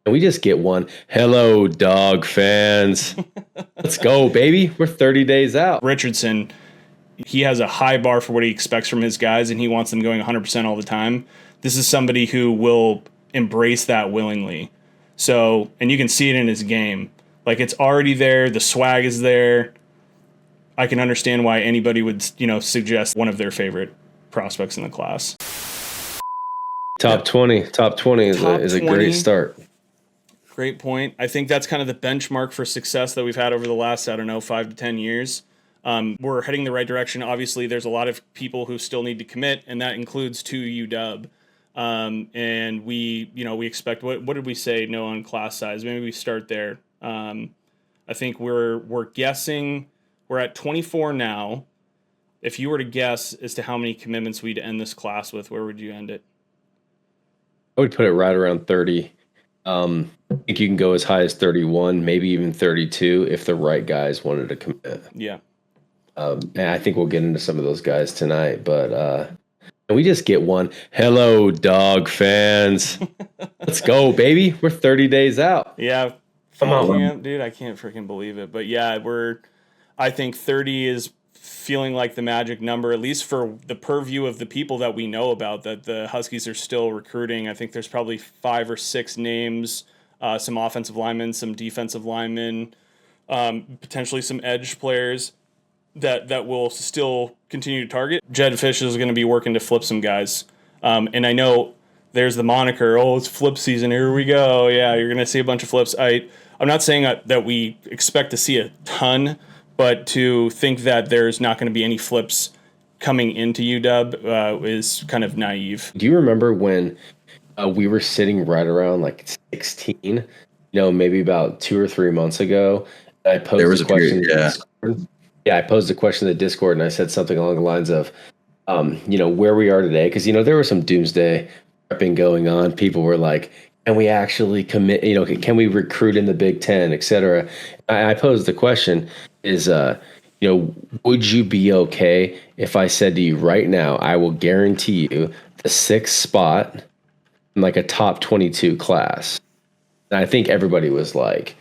Can we just get one? Hello, dog fans. Let's go, baby. We're 30 days out. Richardson, he has a high bar for what he expects from his guys, and he wants them going 100% all the time. This is somebody who will embrace that willingly. So, and you can see it in his game. Like, it's already there. The swag is there. I can understand why anybody would, suggest one of their favorite prospects in the class. Top 20 is a great start. Great point. I think that's kind of the benchmark for success that we've had over the last, 5 to 10 years. We're heading the right direction. Obviously, there's a lot of people who still need to commit, and that includes to UW. And we expect, what did we say? No on class size. Maybe we start there. I think we're guessing we're at 24 now. If you were to guess as to how many commitments we'd end this class with, where would you end it? I would put it right around 30. I think you can go as high as 31, maybe even 32 if the right guys wanted to commit. Yeah. And I think we'll get into some of those guys tonight, but can we just get one? Hello, dog fans. Let's go, baby. We're 30 days out. Yeah. Come on, dude. I can't freaking believe it. But yeah, I think 30 is feeling like the magic number, at least for the purview of the people that we know about, that the Huskies are still recruiting. I think there's probably 5 or 6 names, some offensive linemen, some defensive linemen, potentially some edge players that will still continue to target. Jedd Fisch is going to be working to flip some guys. And I know there's the moniker, it's flip season, here we go. Yeah, you're going to see a bunch of flips. I'm not saying that we expect to see a ton, but to think that there's not going to be any flips coming into UW is kind of naive. Do you remember when we were sitting right around like 16, maybe about 2 or 3 months ago? I posed a question. I posed a question in the Discord, and I said something along the lines of, where we are today. Because, there was some doomsday prepping going on. People were like, can we actually commit, can we recruit in the Big Ten, et cetera? I posed the question is, would you be okay if I said to you right now, I will guarantee you the 6th spot in like a top 22 class? And I think everybody was like,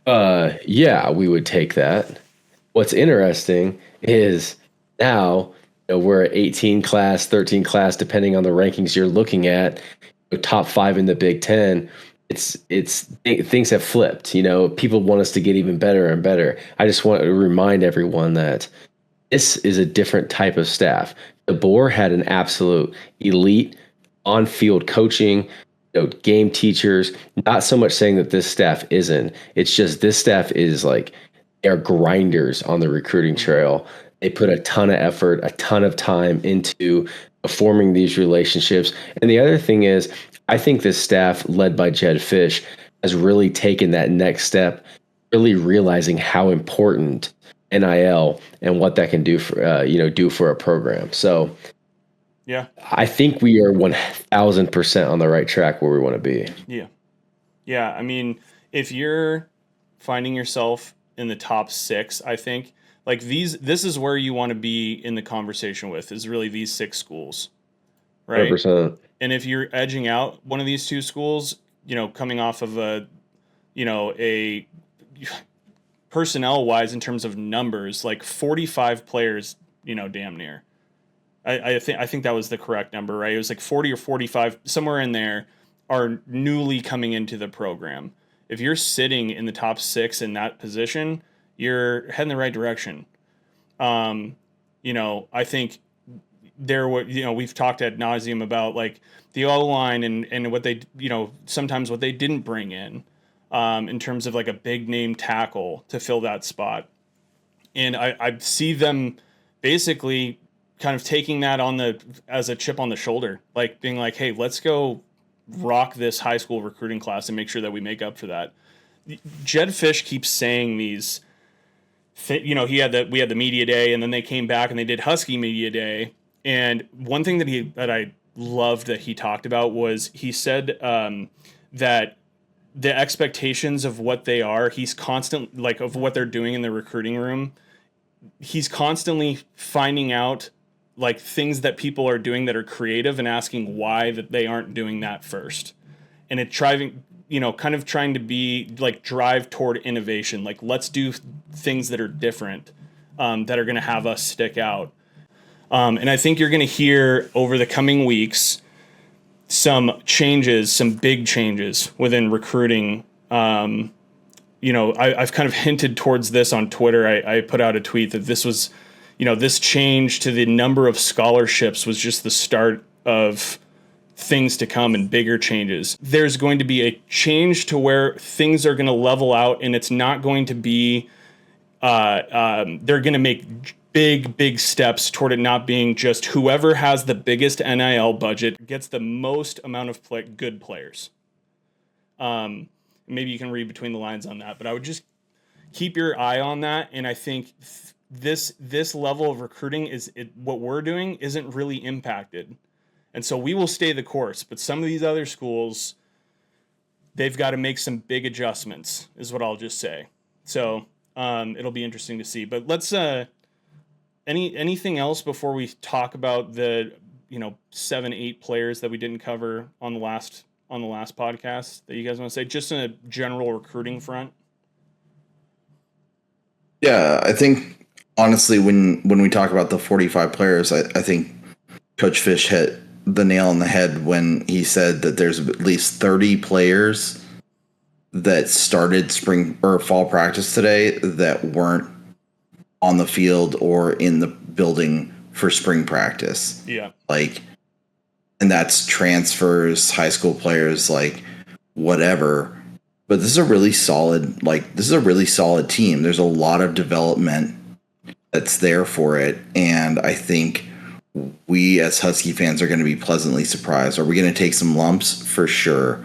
yeah, we would take that. What's interesting is now we're at 18 class, 13 class, depending on the rankings you're looking at, top 5 in the Big Ten. Things have flipped. People want us to get even better and better. I just want to remind everyone that this is a different type of staff. DeBoer had an absolute elite on-field coaching, game teachers. Not so much saying that this staff isn't. It's just this staff is like, they're grinders on the recruiting trail. They put a ton of effort, a ton of time into forming these relationships. And the other thing is, I think this staff, led by Jedd Fisch, has really taken that next step, really realizing how important NIL and what that can do for do for a program. So, yeah, I think we are 1,000% on the right track where we want to be. Yeah. I mean, if you're finding yourself in the top 6, I think like this is where you want to be in the conversation with, is really these 6 schools, right? 100%. And if you're edging out one of these 2 schools, coming off of a personnel wise in terms of numbers, like 45 players, damn near. I think that was the correct number, right? It was like 40 or 45, somewhere in there, are newly coming into the program. If you're sitting in the top 6 in that position, you're heading the right direction. I think we've talked ad nauseum about like the O-line and what they, sometimes what they didn't bring in terms of like a big name tackle to fill that spot. And I see them basically kind of taking that as a chip on the shoulder, like being like, hey, let's go rock this high school recruiting class and make sure that we make up for that. Jedd Fisch keeps saying these, we had the media day, and then they came back and they did Husky media day. And one thing that I loved that he talked about was he said that the expectations of what they are, he's constant, like of what they're doing in the recruiting room. He's constantly finding out like things that people are doing that are creative and asking why that they aren't doing that first. And it driving, kind of trying to be like drive toward innovation. Like, let's do things that are different, that are going to have us stick out. And I think you're going to hear over the coming weeks some big changes within recruiting. I've kind of hinted towards this on Twitter. I put out a tweet that this was, this change to the number of scholarships was just the start of things to come and bigger changes. There's going to be a change to where things are going to level out, and it's not going to be, they're going to make big steps toward it not being just whoever has the biggest NIL budget gets the most amount of good players. Maybe you can read between the lines on that, but I would just keep your eye on that. And I think this level of recruiting what we're doing isn't really impacted. And so we will stay the course, but some of these other schools, they've got to make some big adjustments is what I'll just say. So it'll be interesting to see, but let's, anything else before we talk about the 7-8 players that we didn't cover on the last podcast that you guys want to say, just in a general recruiting front? Yeah, I think honestly when we talk about the 45 players, I think Coach Fisch hit the nail on the head when he said that there's at least 30 players that started spring or fall practice today that weren't on the field or in the building for spring practice. Yeah. And that's transfers, high school players, whatever. But this is a really solid team. There's a lot of development that's there for it. And I think we as Husky fans are going to be pleasantly surprised. Are we going to take some lumps? For sure.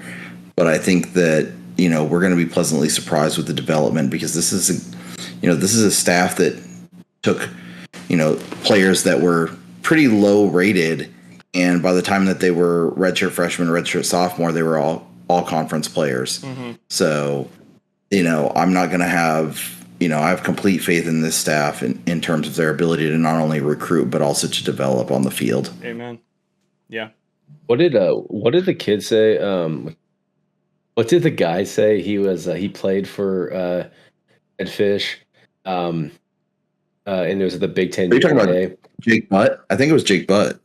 But I think that, we're going to be pleasantly surprised with the development, because this is a staff that took, players that were pretty low rated, and by the time that they were redshirt freshman, redshirt sophomore, they were all conference players. Mm-hmm. So, I'm not going to have, I have complete faith in this staff in terms of their ability to not only recruit, but also to develop on the field. Amen. Yeah. What did the kids say? What did the guy say? He played for Jedd Fisch. And it was at the Big Ten. Are you talking about Jake Butt? I think it was Jake Butt. Is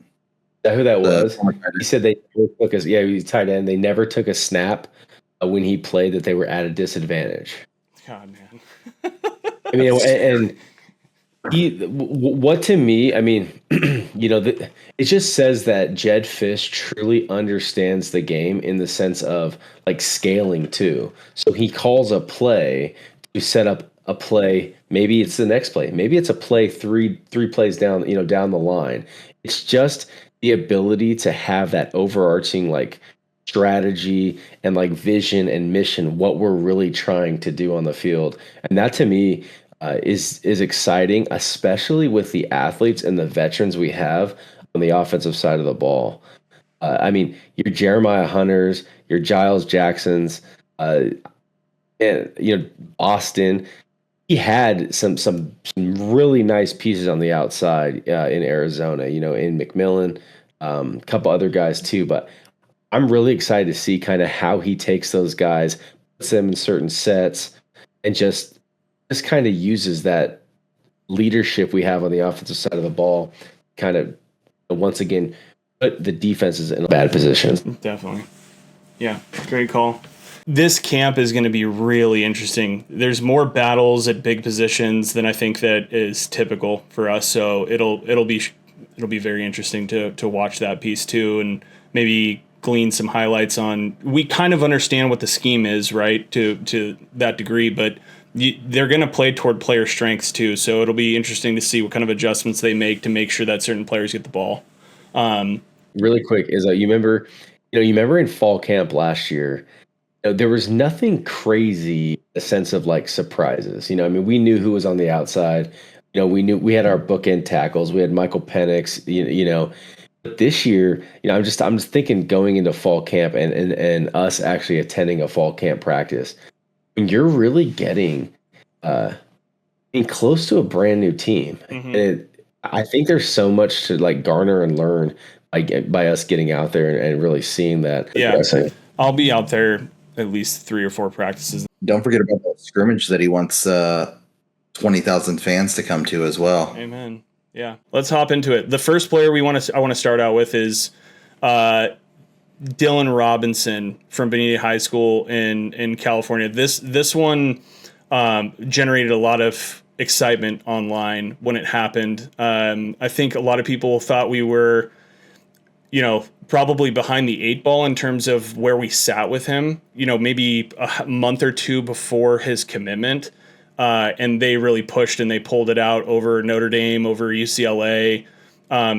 that who that was? He said he was tight end. They never took a snap when he played, that they were at a disadvantage. God, man. I mean, and what to me, I mean, it just says that Jedd Fisch truly understands the game in the sense of scaling too. So he calls a play to set up a play. Maybe it's the next play. Maybe it's a play three plays down, down the line. It's just the ability to have that overarching strategy and vision and mission, what we're really trying to do on the field. And that to me is exciting, especially with the athletes and the veterans we have on the offensive side of the ball. I mean, your Jeremiah Hunters, your Giles Jacksons, and Austin. He had some really nice pieces on the outside in Arizona, in McMillan, a couple other guys too. But I'm really excited to see kind of how he takes those guys, puts them in certain sets, and just kind of uses that leadership we have on the offensive side of the ball, kind of once again put the defenses in bad positions. Definitely. Yeah, great call. This camp is going to be really interesting. There's more battles at big positions than I think that is typical for us. So it'll be very interesting to watch that piece too, and maybe glean some highlights on. We kind of understand what the scheme is, right, to that degree, but they're going to play toward player strengths too. So it'll be interesting to see what kind of adjustments they make to make sure that certain players get the ball. Really quick is you remember in fall camp last year. There was nothing crazy, a sense of surprises. I mean, we knew who was on the outside. We knew we had our bookend tackles. We had Michael Penix. But this year, I'm just thinking going into fall camp and us actually attending a fall camp practice. When you're really getting close to a brand new team, mm-hmm. And I think there's so much to garner and learn by us getting out there and really seeing that. Yeah, I'll be out there at least 3 or 4 practices. Don't forget about the scrimmage that he wants 20,000 fans to come to as well. Amen. Yeah. Let's hop into it. The first player I want to start out with is Dylan Robinson from Benita High School in California. This one generated a lot of excitement online when it happened. I think a lot of people thought we were, probably behind the 8 ball in terms of where we sat with him, maybe a month or 2 before his commitment. And they really pushed and they pulled it out over Notre Dame, over UCLA.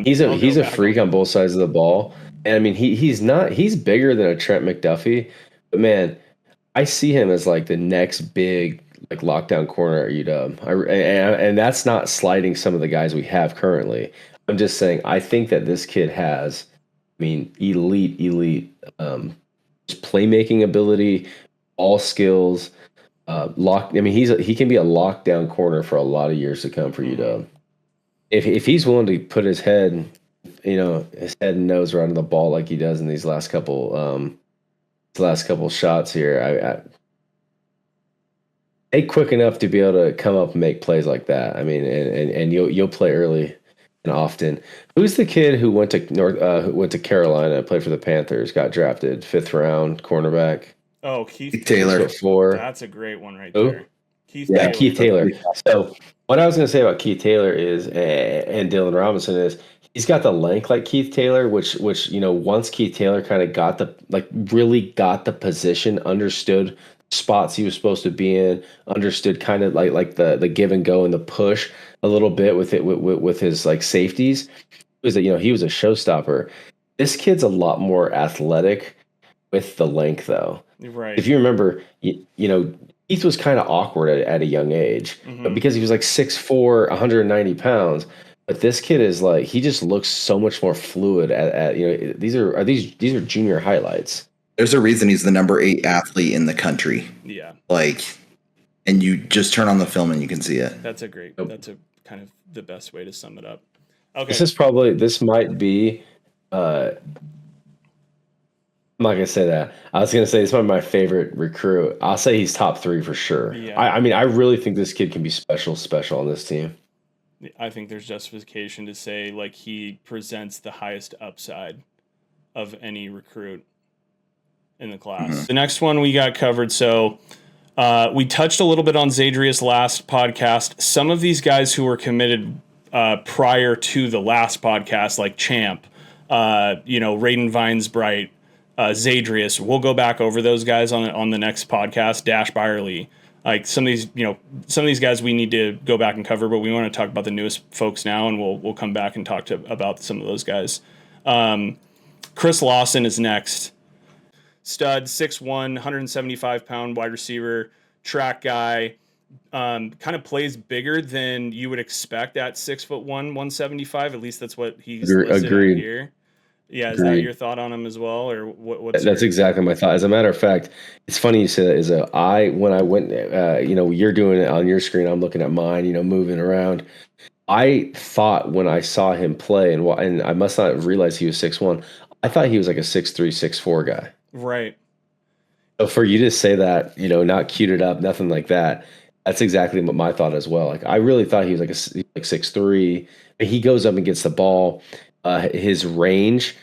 He's a freak on both sides of the ball. And I mean, he's bigger than a Trent McDuffie, but man, I see him as like the next big like lockdown corner at UW. And that's not slighting some of the guys we have currently. I'm just saying I think that this kid has, elite just playmaking ability, all skills, he can be a lockdown corner for a lot of years to come for UW. If he's willing to put his head and nose right on the ball like he does in these last couple shots here, I quick enough to be able to come up and make plays like that. And you'll play early and often. Who's the kid who went to Carolina, played for the Panthers, got drafted 5th round cornerback? Oh, Keith Taylor. That's a great one right there. Keith Taylor. So what I was going to say about Keith Taylor is, and Dylan Robinson is, he's got the length like Keith Taylor, which once Keith Taylor kind of really got the position, understood spots he was supposed to be in, understood kind of like the give and go and the push a little bit with his like safeties. He was a showstopper. This kid's a lot more athletic with the length though. Right. If you remember, Keith was kind of awkward at a young age, but because he was like 6'4", 190 pounds. But this kid is like, he just looks so much more fluid these are junior highlights. There's a reason he's the number 8 athlete in the country. Yeah. And you just turn on the film and you can see it. That's a kind of the best way to sum it up. Okay. This might be, I'm not going to say that. I was going to say this might be my favorite recruit. I'll say he's top 3 for sure. Yeah. I really think this kid can be special on this team. I think there's justification to say like he presents the highest upside of any recruit in the class. Mm-hmm. The next one we got covered. So we touched a little bit on Zadrius last podcast. Some of these guys who were committed prior to the last podcast, like Champ, Raiden Vinesbright, Zadrius, we'll go back over those guys on the next podcast. Dash Byerly, like some of these guys we need to go back and cover, but we want to talk about the newest folks now, and we'll come back and talk about some of those guys. Chris Lawson is next. Stud, 6'1", 175-pound wide receiver, track guy. Kind of plays bigger than you would expect at 6'1", 175. At least that's what he's listed Agreed. Here. Yeah, is that your thought on him as well, or what's? That's exactly my thought. As a matter of fact, it's funny you say that. When I went, you're doing it on your screen, I'm looking at mine, moving around. I thought when I saw him play, and I must not have realized he was 6'1", I thought he was like a 6'3", 6'4" guy. Right. So for you to say that, not cued up, nothing like that, that's exactly what my thought as well. Like I really thought he was like 6'3". He goes up and gets the ball. His range,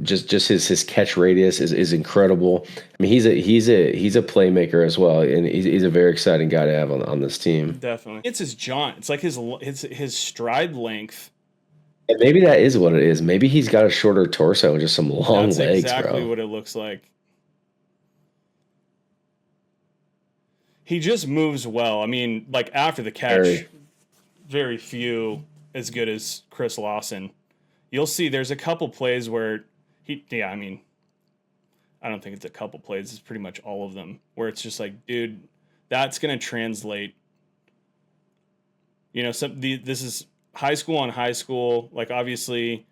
just his catch radius is incredible. He's a playmaker as well, and he's a very exciting guy to have on this team. Definitely, it's his jaunt. It's like his stride length. And maybe that is what it is. Maybe he's got a shorter torso and just some long legs, That's exactly bro. What it looks like. He just moves well. Like after the catch, very few as good as Chris Lawson. You'll see there's a couple plays where I don't think it's a couple plays. It's pretty much all of them where it's just like, dude, that's going to translate. This is high school on high school. Like, obviously,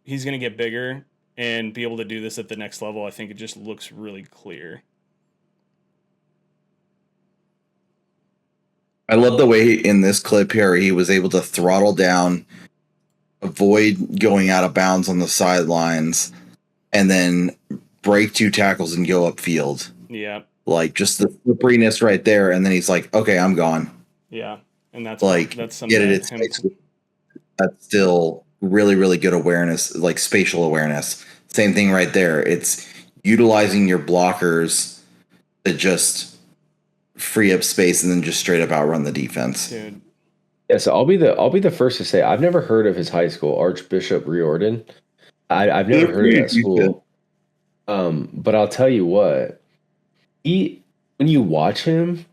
he's going to get bigger and be able to do this at the next level. I think it just looks really clear. I love the way in this clip here he was able to throttle down, avoid going out of bounds on the sidelines, and then break 2 tackles and go upfield. Yeah. Like just the slipperiness right there, and then he's like, "Okay, I'm gone." Yeah, and that's some get of it. him. That's still really, really good awareness, like spatial awareness. Same thing right there. It's utilizing your blockers to just free up space and then just straight up outrun the defense. Dude. Yeah, so I'll be the first to say I've never heard of his high school, Archbishop Riordan. I've never heard of that school. But I'll tell you what, when you watch him,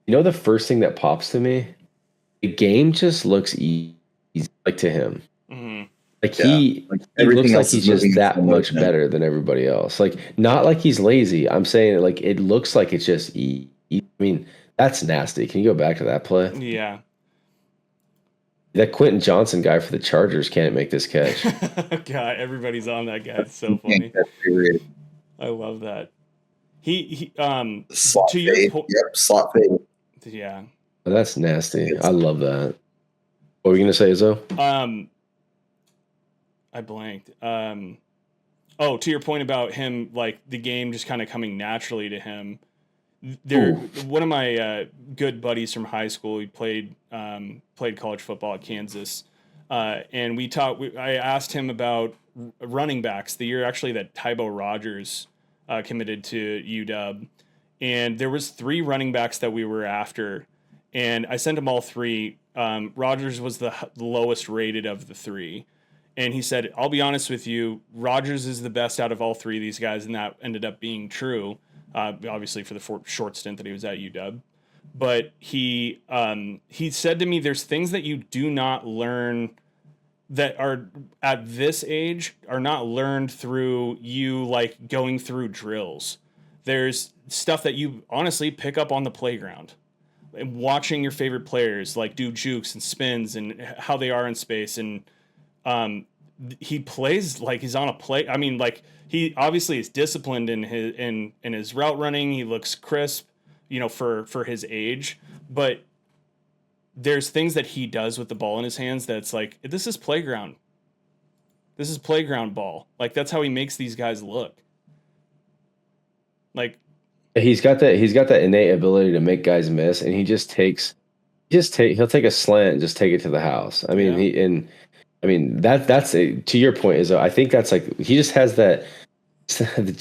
the first thing that pops to me, the game just looks easy, like to him. Mm-hmm. Like he looks like he's just that much better than everybody else. Like not like he's lazy. I'm saying like it looks like it's just easy. I mean, that's nasty. Can you go back to that play? Yeah. That Quentin Johnson guy for the Chargers can't make this catch. God, everybody's on that guy. It's so funny. I love that. He slot to your point. Yep, slot fade. Yeah. Oh, that's nasty. I love that. What were you gonna say, Izzo? I blanked. To your point about him, like the game just kind of coming naturally to him. One of my good buddies from high school, he played college football at Kansas, and I asked him about running backs the year actually that Tybo Rogers committed to UW, and there was 3 running backs that we were after, and I sent him all 3. Rogers was the lowest rated of the 3. And he said, "I'll be honest with you, Rogers is the best out of all 3 of these guys," and that ended up being true. Obviously for the short stint that he was at UW, but he said to me, "There's things that you do not learn that are at this age are not learned through you like going through drills. There's stuff that you honestly pick up on the playground and watching your favorite players like do jukes and spins and how they are in space and." He plays like he's on a play. I mean, like he obviously is disciplined in his route running. He looks crisp, for his age. But there's things that he does with the ball in his hands that's like, this is playground. This is playground ball. Like that's how he makes these guys look. Like he's got that innate ability to make guys miss, and he'll take a slant and just take it to the house. I mean, that's to your point, is I think that's like he just has that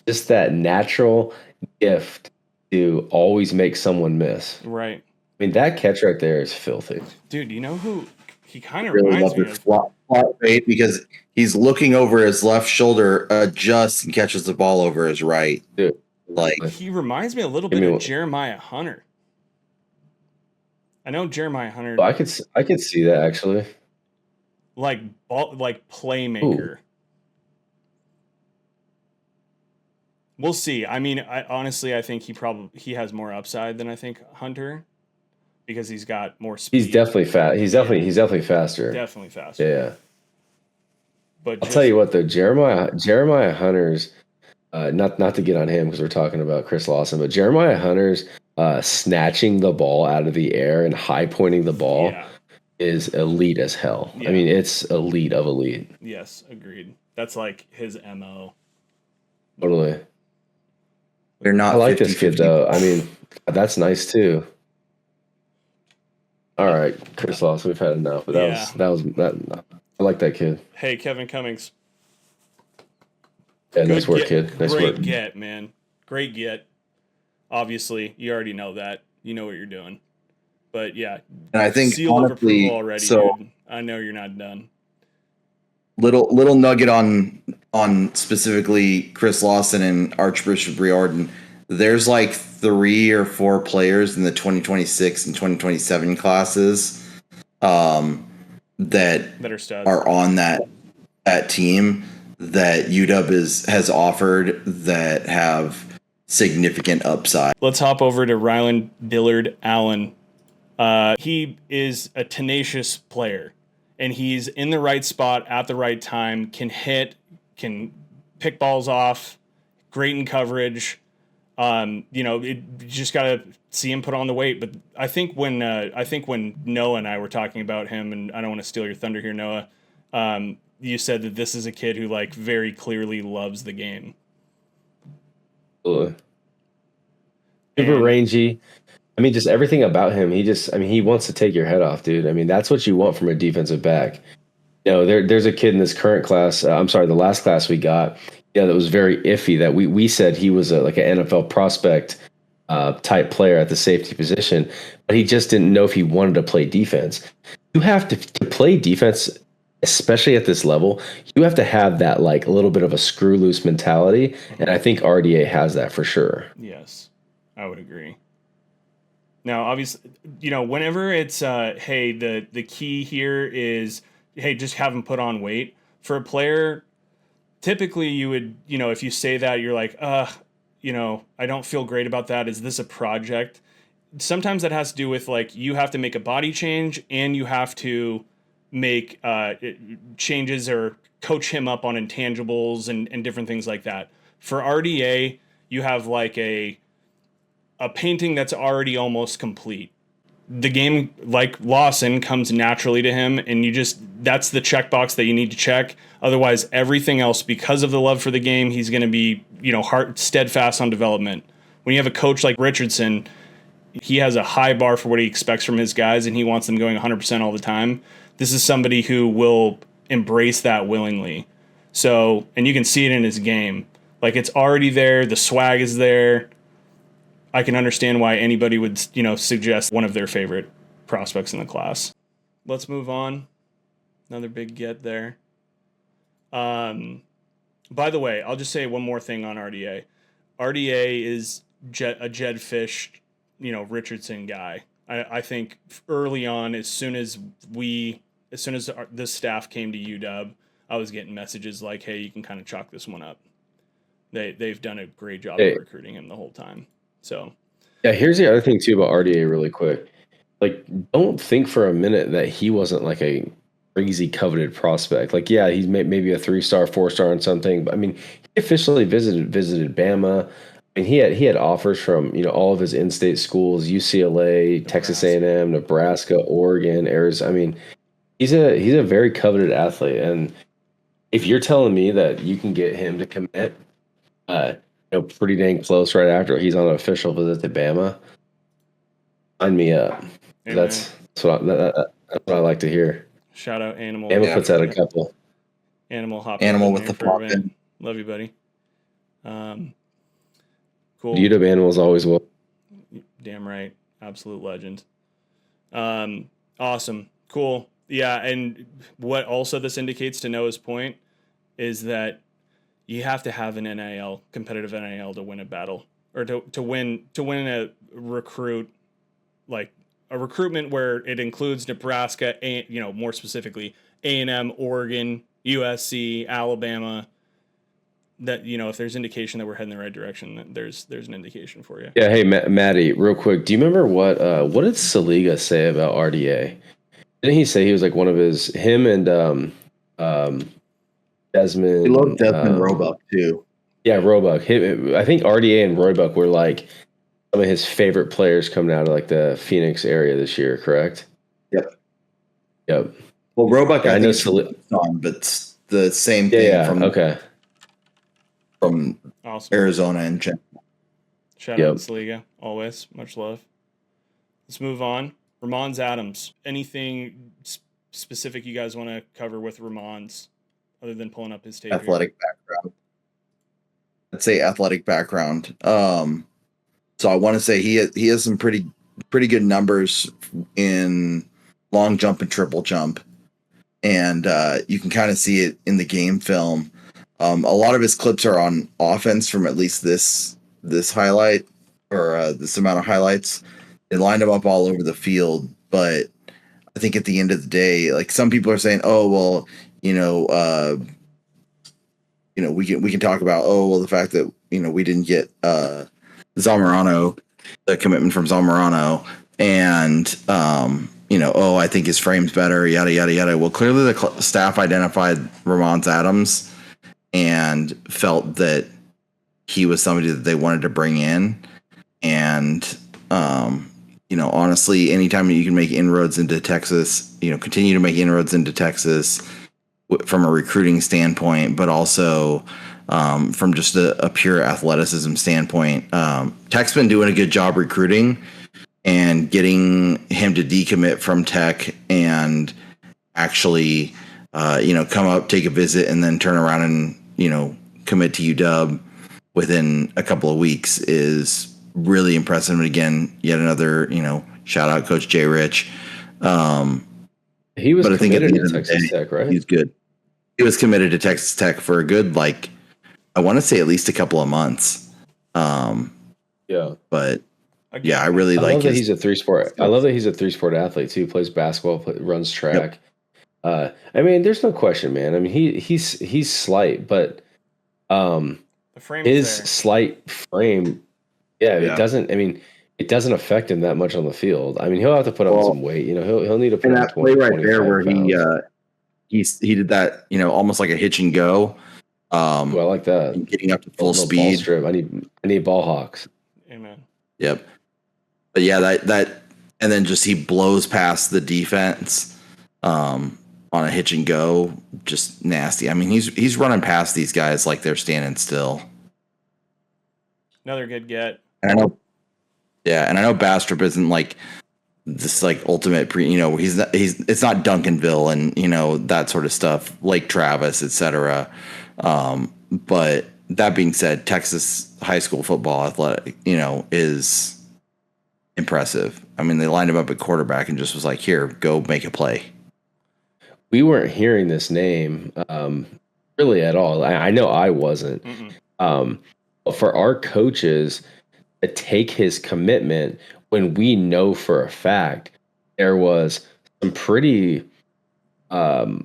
just that natural gift to always make someone miss. Right. I mean, that catch right there is filthy. Dude, you know who he kind of really reminds me of? Flop fade because he's looking over his left shoulder, adjusts and catches the ball over his right. Dude, like he reminds me a little bit of Jeremiah Hunter. I know Jeremiah Hunter. I could see that actually. Like playmaker. Ooh. We'll see. I mean, I think he has more upside than I think Hunter, because he's got more speed. He's definitely fast. He's definitely faster. Definitely faster. Yeah. But I'll tell you what though, Jeremiah Hunter's not to get on him because we're talking about Chris Lawson, but Jeremiah Hunter's snatching the ball out of the air and high pointing the ball. Yeah. Is elite as hell. Yeah. I mean, it's elite of elite. Yes, agreed. That's like his MO. Totally. They're not. I like this kid though. I mean, that's nice too. All right, Chris Lawson, we've had enough. But that. I like that kid. Hey, Kevin Cummings. Yeah, nice work, kid. Nice work. Great get, man. Great get. Obviously, you already know that. You know what you're doing. But yeah, and I think seal of approval already. So dude. I know you're not done. Little nugget on specifically Chris Lawson and Archbishop Riordan. There's like 3 or 4 players in the 2026 and 2027 classes that are studs. Are on that team that UW has offered that have significant upside. Let's hop over to Ryland Dillard Allen. He is a tenacious player, and he's in the right spot at the right time, can hit, can pick balls off, great in coverage. You just got to see him put on the weight. But I think when Noah and I were talking about him, and I don't want to steal your thunder here, Noah, you said that this is a kid who like very clearly loves the game. Super rangy. I mean, just everything about him. He wants to take your head off, dude. I mean, that's what you want from a defensive back. There's a kid in this current class. I'm sorry, the last class we got, that was very iffy. That we said he was like an NFL prospect type player at the safety position, but he just didn't know if he wanted to play defense. You have to play defense, especially at this level. You have to have that like a little bit of a screw loose mentality, and I think RDA has that for sure. Yes, I would agree. Now, obviously, whenever it's hey, the key here is, hey, just have him put on weight. For a player, typically you would, if you say that, you're like, I don't feel great about that. Is this a project? Sometimes that has to do with like you have to make a body change and you have to make changes or coach him up on intangibles and different things like that. For RDA, you have like a painting that's already almost complete. The game, like Lawson, comes naturally to him, and that's the checkbox that you need to check. Otherwise, everything else, because of the love for the game, he's going to be, steadfast on development. When you have a coach like Richardson, he has a high bar for what he expects from his guys, and he wants them going 100% all the time. This is somebody who will embrace that willingly. So, and you can see it in his game. Like, it's already there. The swag is there. I can understand why anybody would, suggest one of their favorite prospects in the class. Let's move on. Another big get there. By the way, I'll just say one more thing on RDA. RDA is a Jedd Fisch, Richardson guy. I think early on, as soon as the staff came to UW, I was getting messages like, hey, you can kind of chalk this one up. They've done a great job of recruiting him the whole time. So, yeah, here's the other thing too about RDA really quick. Like, don't think for a minute that he wasn't like a crazy coveted prospect. Like, yeah, he's maybe a 3-star, 4-star and something, but I mean, he officially visited Bama. I mean, he had offers from, all of his in-state schools, UCLA, Nebraska. Texas A&M, Nebraska, Oregon, Arizona. I mean, he's a very coveted athlete, and if you're telling me that you can get him to commit pretty dang close right after he's on an official visit to Bama, sign me up. That's what I like to hear. Shout out Animal. Bama puts out a couple. Animal with the poppin'. Love you, buddy. Cool. UW Animals always will. Damn right. Absolute legend. Awesome. Cool. Yeah, and what also this indicates, to Noah's point, is that you have to have an NIL, competitive NIL, to win a battle, or to win a recruit, like a recruitment where it includes Nebraska, and more specifically A&M, Oregon, USC, Alabama. That if there's indication that we're heading the right direction, there's an indication for you. Yeah. Hey, Maddie, real quick, do you remember what did Saliga say about RDA? Didn't he say he was like one of him and Desmond? He loved Desmond Roebuck too. Yeah, Roebuck. I think RDA and Roebuck were like some of his favorite players coming out of like the Phoenix area this year, correct? Yep. Well, Roebuck, I know, but the same thing. Yeah. From awesome. Arizona and general. Shout out to Saliga, always much love. Let's move on. Ramons Adams. Anything specific you guys want to cover with Ramons, other than pulling up his tape? Athletic background. I'd say athletic background. So I want to say he has some pretty good numbers in long jump and triple jump, and you can kind of see it in the game film. A lot of his clips are on offense from at least this highlight or this amount of highlights. They lined him up all over the field, but I think at the end of the day, like some people are saying, oh well, we can talk about the fact that we didn't get Zamorano, the commitment from Zamorano, and I think his frame's better, yada yada yada. Well, clearly the staff identified Ramons Adams and felt that he was somebody that they wanted to bring in, and honestly, anytime you can make inroads into Texas, continue to make inroads into Texas from a recruiting standpoint, but also from just a pure athleticism standpoint. Tech's been doing a good job recruiting and getting him to decommit from Tech and actually, come up, take a visit, and then turn around and, commit to UW within a couple of weeks is really impressive. And again, yet another, shout out Coach J. Rich. He was committed to Texas Tech, right? He's good. He was committed to Texas Tech for a good, I want to say at least a couple of months. Yeah. But yeah, I really like love that he's a three-sport. I love that he's a three-sport athlete too. He plays basketball, runs track. Yep. There's no question, man. I mean, he's slight, but the frame his slight frame, it doesn't. I mean, it doesn't affect him that much on the field. I mean, he'll have to put on some weight. He'll need to put on that 20, play right there where pounds. he did that, almost like a hitch and go. I like that. Getting up to full speed. Ball strip. I need ball hawks. Amen. Yep. But yeah, that and then just he blows past the defense on a hitch and go, just nasty. I mean, he's running past these guys like they're standing still. Another good get. And I know Bastrop isn't like this ultimate he's it's not Duncanville and that sort of stuff, Lake Travis, etc. But that being said, Texas high school football athletic, is impressive. I mean, they lined him up at quarterback and just was like, here, go make a play. We weren't hearing this name really at all. I know I wasn't. But for our coaches to take his commitment when we know for a fact there was some pretty higher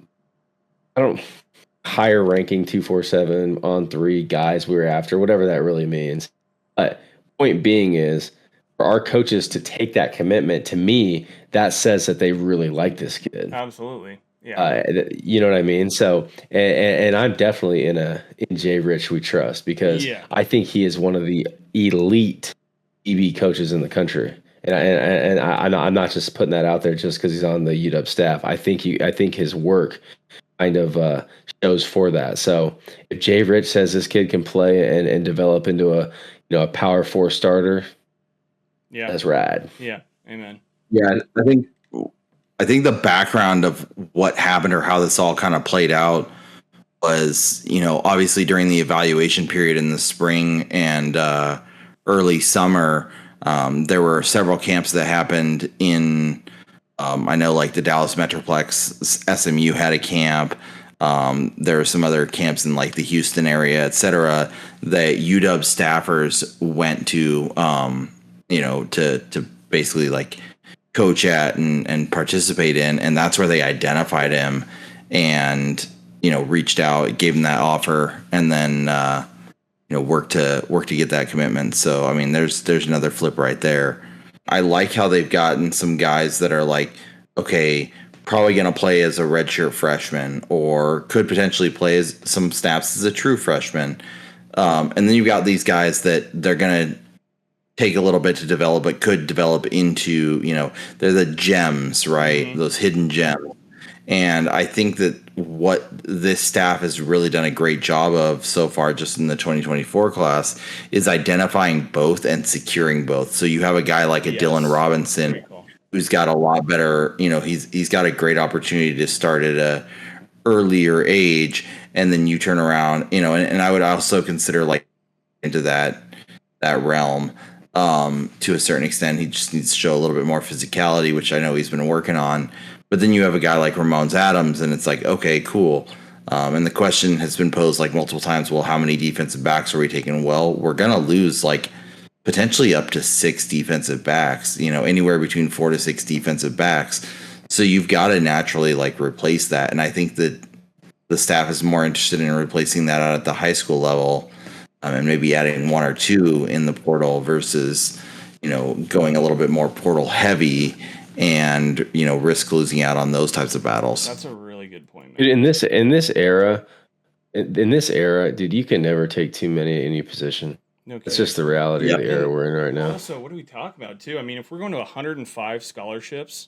ranking 247 on 3 guys we were after, whatever that really means. But point being is, for our coaches to take that commitment, to me, that says that they really like this kid. Absolutely. Yeah. You know what I mean? So, and I'm definitely in Jay Rich we trust, because I think he is one of the elite EB coaches in the country. And I'm not just putting that out there just because he's on the UW staff. I think his work kind of shows for that. So if Jay Rich says this kid can play and develop into a power 4 starter, that's rad. Yeah. Amen. Yeah, I think the background of what happened or how this all kind of played out was, obviously during the evaluation period in the spring and early summer, there were several camps that happened in, I know the Dallas Metroplex, SMU had a camp. There were some other camps in the Houston area, et cetera, that UW staffers went to, to basically coach at and participate in. And that's where they identified him and, reached out, gave him that offer, and then, work to get that commitment. So, I mean, there's another flip right there. I like how they've gotten some guys that are okay, probably going to play as a redshirt freshman or could potentially play as some snaps as a true freshman. And then you've got these guys that they're going to take a little bit to develop, but could develop into, they're the gems, right? Mm-hmm. Those hidden gems. And I think that what this staff has really done a great job of so far, just in the 2024 class, is identifying both and securing both. So you have a guy like a Dylan Robinson, who's got a lot better, he's got a great opportunity to start at a earlier age, and then you turn around, and I would also consider into that realm. To a certain extent, he just needs to show a little bit more physicality, which I know he's been working on. But then you have a guy like Ramones Adams, and it's okay, cool. And the question has been posed multiple times, well, how many defensive backs are we taking? Well, we're going to lose potentially up to 6 defensive backs, anywhere between 4 to 6 defensive backs. So you've got to naturally replace that. And I think that the staff is more interested in replacing that out at the high school level, and maybe adding 1 or 2 in the portal versus, going a little bit more portal heavy and, risk losing out on those types of battles. That's a really good point, man. Dude, in this era, dude, you can never take too many at any position. No, it's just the reality of the era we're in right now. Also, what do we talk about too? I mean, if we're going to 105 scholarships,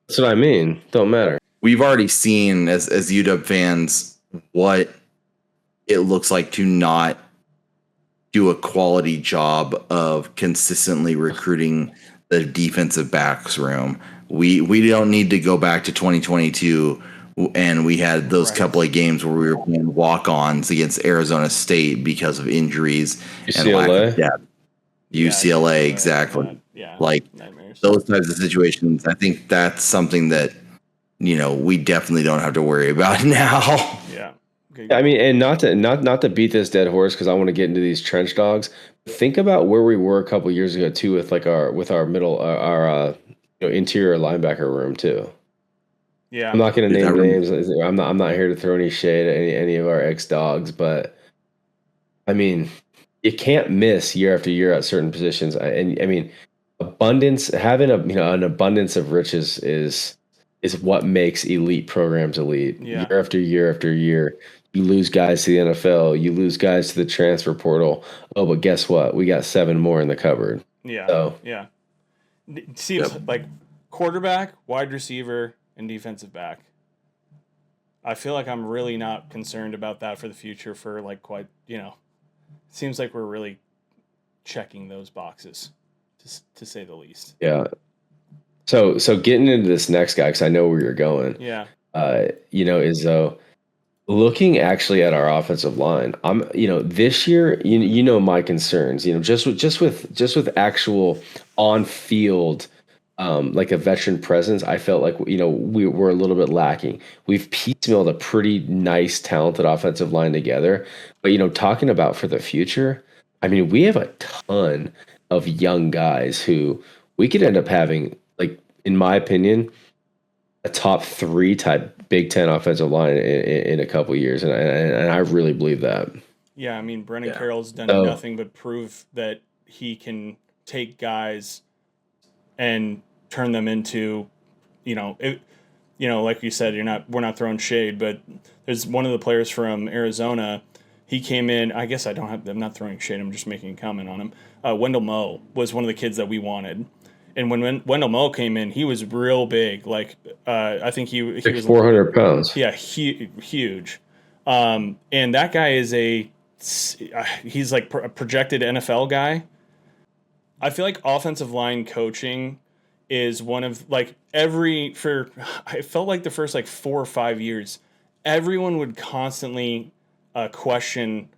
that's what I mean. Don't matter. We've already seen as UW fans what it looks like to not do a quality job of consistently recruiting the defensive backs room. We don't need to go back to 2022 and we had those couple of games where we were playing walk-ons against Arizona State because of injuries and lack of depth. UCLA, exactly. Like nightmares. Those types of situations. I think that's something that we definitely don't have to worry about now. Yeah. I mean, and not to beat this dead horse because I want to get into these trench dogs. Think about where we were a couple years ago too, with our middle our interior linebacker room too. Yeah, I'm not going to name names. I'm not here to throw any shade at any of our ex dogs, but I mean, you can't miss year after year at certain positions. And I mean, having an abundance of riches is what makes elite programs elite. Yeah. Year after year after year, you lose guys to the NFL, you lose guys to the transfer portal. Oh, but guess what? We got 7 more in the cupboard. Yeah. So, yeah. It seems like quarterback, wide receiver, and defensive back. I feel like I'm really not concerned about that for the future for it seems like we're really checking those boxes to say the least. Yeah. So getting into this next guy, because I know where you're going. Yeah. Is looking actually at our offensive line. This year, my concerns. Just with actual on field, like a veteran presence, I felt like we were a little bit lacking. We've piecemealed a pretty nice, talented offensive line together, but talking about for the future, I mean, we have a ton of young guys who we could end up having, like, in my opinion, a top 3 type Big Ten offensive line in a couple years, and I really believe that. Yeah, I mean, Brennan Carroll's done nothing but prove that he can take guys and turn them into, like you said, we're not throwing shade, but there's one of the players from Arizona. He came in. I guess I'm not throwing shade. I'm just making a comment on him. Wendell Moe was one of the kids that we wanted. And when Wendell Moe came in, he was real big. Like, I think he was 400 pounds. Yeah, huge. And that guy is he's like a projected NFL guy. I feel like offensive line coaching is one of I felt like the first 4 or 5 years, everyone would constantly question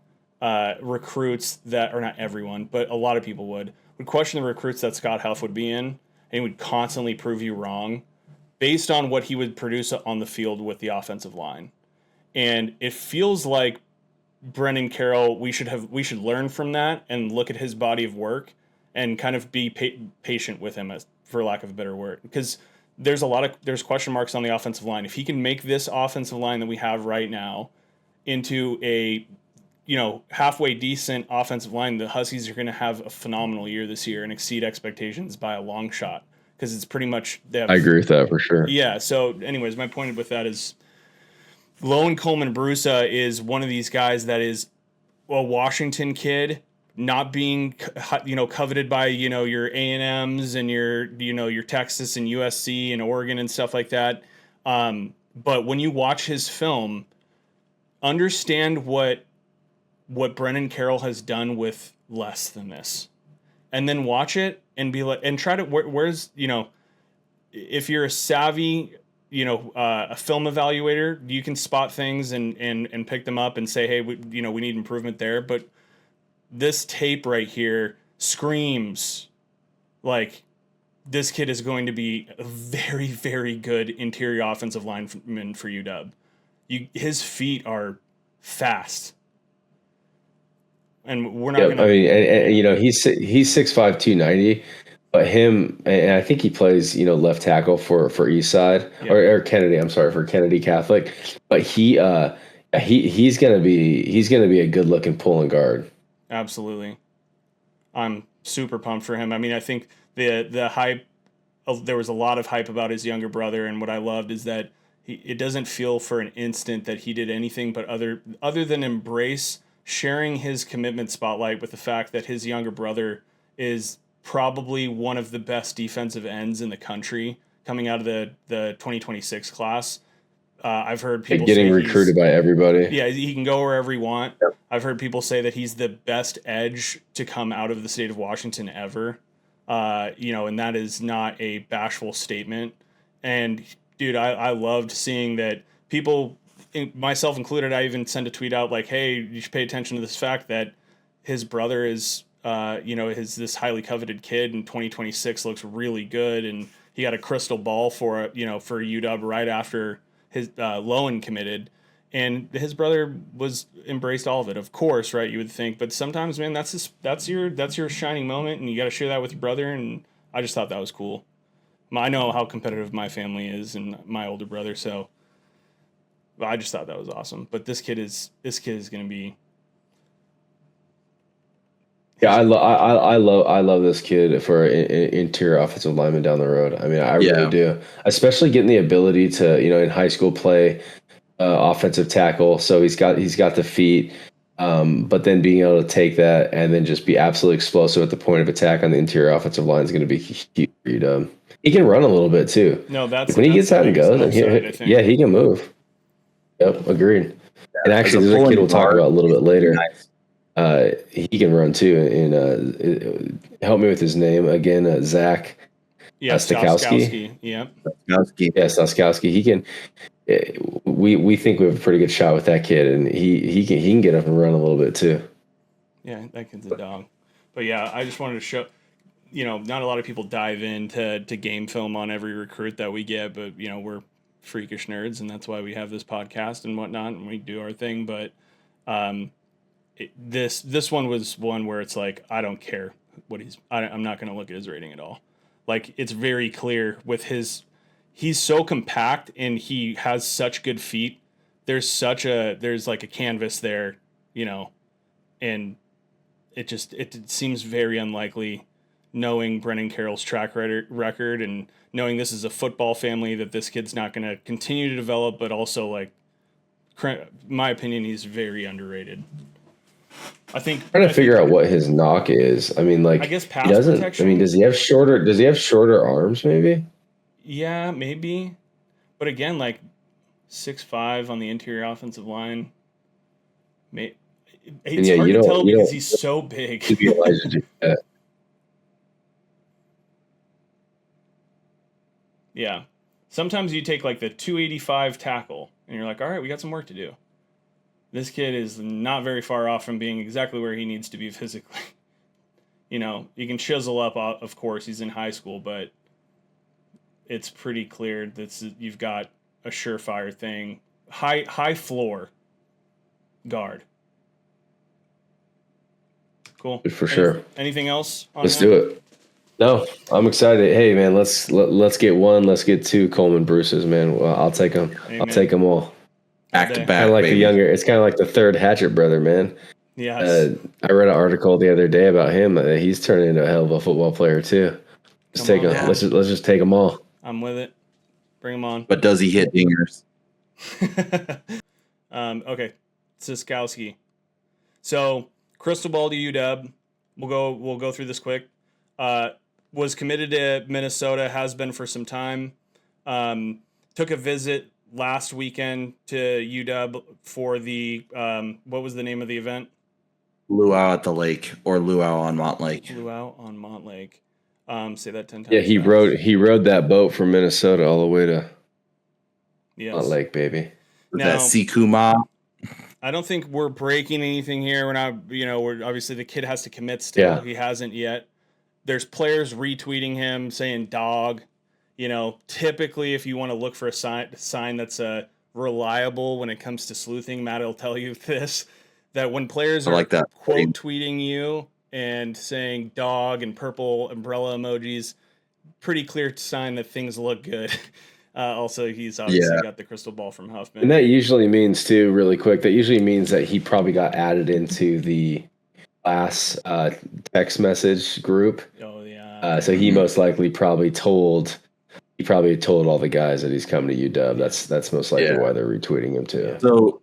recruits that, or not everyone, but a lot of people would question the recruits that Scott Huff would be in, and he would constantly prove you wrong based on what he would produce on the field with the offensive line. And it feels like Brennan Carroll, we should learn from that and look at his body of work and kind of be patient with him, for lack of a better word, because there's question marks on the offensive line. If he can make this offensive line that we have right now into a halfway decent offensive line, the Huskies are going to have a phenomenal year this year and exceed expectations by a long shot, because it's pretty much I agree with that for sure. Yeah. So, anyways, my point with that is Loan Coleman Brusa is one of these guys that is a Washington kid, not being coveted by your A&Ms and your Texas and USC and Oregon and stuff like that. But when you watch his film, understand what Brennan Carroll has done with less than this, and then watch it and be like, and try to where's if you're a savvy a film evaluator, you can spot things and pick them up and say, hey, we need improvement there. But this tape right here screams like this kid is going to be a very, very good interior offensive lineman for UW. His feet are fast. And we're not going to. I mean, and he's 6'5", 290, but him, and I think he plays left tackle for Eastside or Kennedy. I'm sorry, for Kennedy Catholic, but he's gonna be a good looking pulling guard. Absolutely, I'm super pumped for him. I mean, I think the hype. There was a lot of hype about his younger brother, and what I loved is that it doesn't feel for an instant that he did anything but other than embrace sharing his commitment spotlight with the fact that his younger brother is probably one of the best defensive ends in the country coming out of the 2026 class. I've heard people getting recruited by everybody. Yeah, he can go wherever he want. Yep. I've heard people say that he's the best edge to come out of the state of Washington ever. And that is not a bashful statement. And dude, I loved seeing that people, myself included, I even sent a tweet out like, hey, you should pay attention to this fact that his brother is, this highly coveted kid in 2026 looks really good. And he got a crystal ball for UW right after his Lowen committed, and his brother embraced all of it. Of course, right? You would think, but sometimes, man, that's your shining moment, and you got to share that with your brother. And I just thought that was cool. I know how competitive my family is, and my older brother, so I just thought that was awesome. But this kid is going to be. Yeah, I love this kid for interior offensive lineman down the road. I mean, I really do, especially getting the ability to, in high school play offensive tackle. So he's got the feet, but then being able to take that and then just be absolutely explosive at the point of attack on the interior offensive line is going to be huge. He can run a little bit too. No, when he gets out and goes, he can move. Yep, agreed. Yeah, and actually, there's a kid we'll talk about a little bit later. Nice. He can run too, and help me with his name again, Zach. Yeah, Stokowski. Yeah, Stokowski. Yeah, Stokowski. He can. We think we have a pretty good shot with that kid, and he can get up and run a little bit too. Yeah, that kid's a dog. But yeah, I just wanted to show. Not a lot of people dive into game film on every recruit that we get, but we're freakish nerds, and that's why we have this podcast and whatnot, and we do our thing. But this one was one where it's like, I don't care what I'm not going to look at his rating at all. Like, it's very clear with he's so compact and he has such good feet. There's like a canvas there, and it seems very unlikely, knowing Brennan Carroll's track record and knowing this is a football family, that this kid's not going to continue to develop, but also, like, my opinion, he's very underrated. I'm trying to figure out what his knock is. I mean, like, I guess pass protection. I mean, does he have shorter arms? Maybe. Yeah, maybe. But again, like 6'5" on the interior offensive line. It's hard to tell because he's so big. Yeah. Sometimes you take like the 285 tackle and you're like, all right, we got some work to do. This kid is not very far off from being exactly where he needs to be physically. You can chisel up, of course, he's in high school, but it's pretty clear that you've got a surefire thing. High floor guard. Cool. For sure. Anything else on Let's do it. No, I'm excited. Hey, man, let's get one. Let's get two Coleman Bruces, man. Well, I'll take them. Amen. I'll take them all. Back to back, kind of like baby. It's kind of like the third Hatchet brother, man. Yes. I read an article the other day about him. He's turning into a hell of a football player too. Let's take him. Let's just take them all. I'm with it. Bring him on. But does he hit dingers? Okay, Siskowski. So crystal ball to UW. We'll go through this quick. Was committed to Minnesota. Has been for some time. Took a visit last weekend to UW for the what was the name of the event? Luau at the lake, or Luau on Montlake. Luau on Montlake. Say that 10 times. Yeah, he rode that boat from Minnesota all the way to Montlake, baby. With that Sikuma. I don't think we're breaking anything here. We're not, we're obviously the kid has to commit still. Yeah. He hasn't yet. There's players retweeting him saying dog. Typically if you want to look for a sign that's reliable when it comes to sleuthing, Matt will tell you this, that when players are like that quote tweeting you and saying dog and purple umbrella emojis, pretty clear sign that things look good. Also, he's obviously got the crystal ball from Huffman. And that usually means, too, really quick, that usually means that he probably got added into the class text message group. Oh, yeah. So he most likely probably told all the guys that he's coming to UW. That's most likely why they're retweeting him, too. So